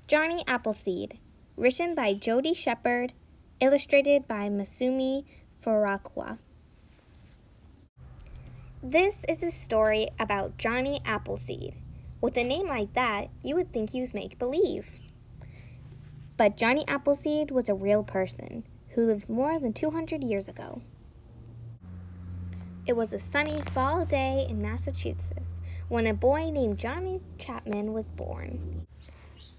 Johnny Appleseed, written by Jodie Shepherd, illustrated by Masumi Furukawa. This is a story about Johnny Appleseed. With a name like that, you would think he was make-believe. But Johnny Appleseed was a real person who lived more than 200 years ago. It was a sunny fall day in Massachusetts when a boy named Johnny Chapman was born.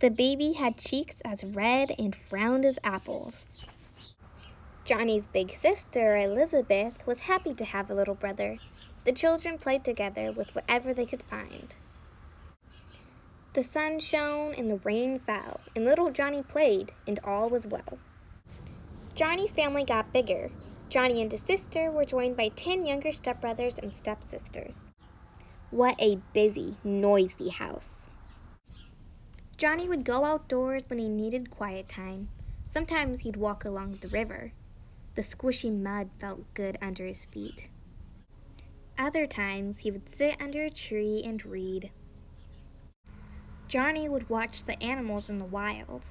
The baby had cheeks as red and round as apples. Johnny's big sister, Elizabeth, was happy to have a little brother. The children played together with whatever they could find. The sun shone and the rain fell, and little Johnny played, and all was well. Johnny's family got bigger. Johnny and his sister were joined by 10 younger stepbrothers and stepsisters. What a busy, noisy house. Johnny would go outdoors when he needed quiet time. Sometimes he'd walk along the river. The squishy mud felt good under his feet. Other times he would sit under a tree and read. Johnny would watch the animals in the wild,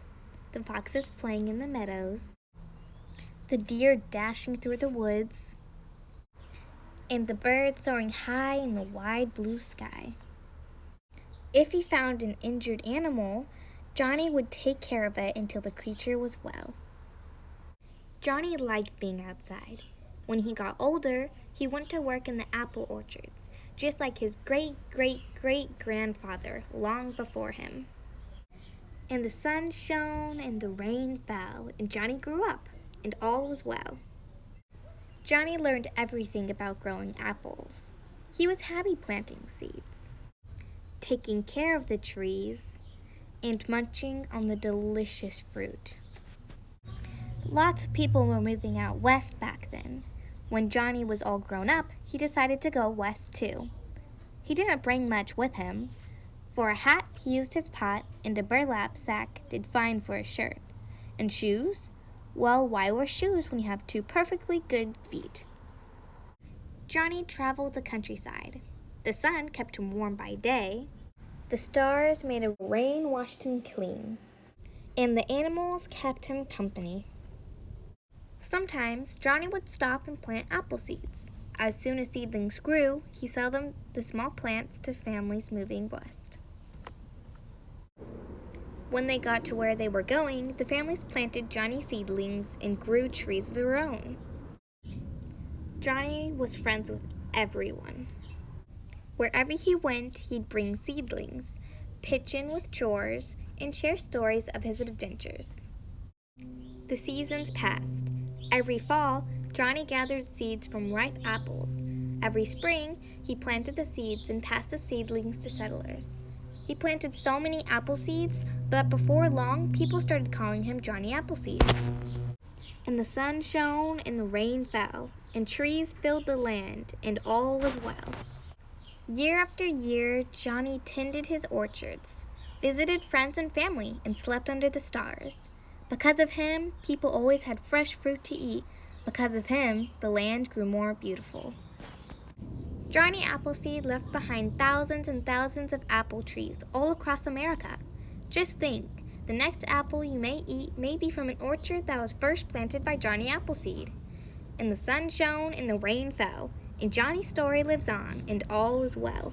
the foxes playing in the meadows, the deer dashing through the woods, and the birds soaring high in the wide blue sky. If he found an injured animal, Johnny would take care of it until the creature was well. Johnny liked being outside. When he got older, he went to work in the apple orchards, just like his great-great-great-grandfather long before him. And the sun shone and the rain fell, and Johnny grew up, and all was well. Johnny learned everything about growing apples. He was happy planting seeds, taking care of the trees, and munching on the delicious fruit. Lots of people were moving out west back then. When Johnny was all grown up, he decided to go west too. He didn't bring much with him. For a hat, he used his pot, and a burlap sack did fine for a shirt. And shoes? Well, why wear shoes when you have two perfectly good feet? Johnny traveled the countryside. The sun kept him warm by day. The stars made a rain washed him clean. And the animals kept him company. Sometimes Johnny would stop and plant apple seeds. As soon as seedlings grew, he sold them the small plants to families moving west. When they got to where they were going, the families planted Johnny seedlings and grew trees of their own. Johnny was friends with everyone. Wherever he went, he'd bring seedlings, pitch in with chores, and share stories of his adventures. The seasons passed. Every fall, Johnny gathered seeds from ripe apples. Every spring, he planted the seeds and passed the seedlings to settlers. He planted so many apple seeds that before long, people started calling him Johnny Appleseed. And the sun shone and the rain fell, and trees filled the land, and all was well. Year after year, Johnny tended his orchards, visited friends and family, and slept under the stars. Because of him, people always had fresh fruit to eat. Because of him, the land grew more beautiful. Johnny Appleseed left behind thousands and thousands of apple trees all across America. Just think, the next apple you may eat may be from an orchard that was first planted by Johnny Appleseed. And the sun shone and the rain fell, and Johnny's story lives on, and all is well.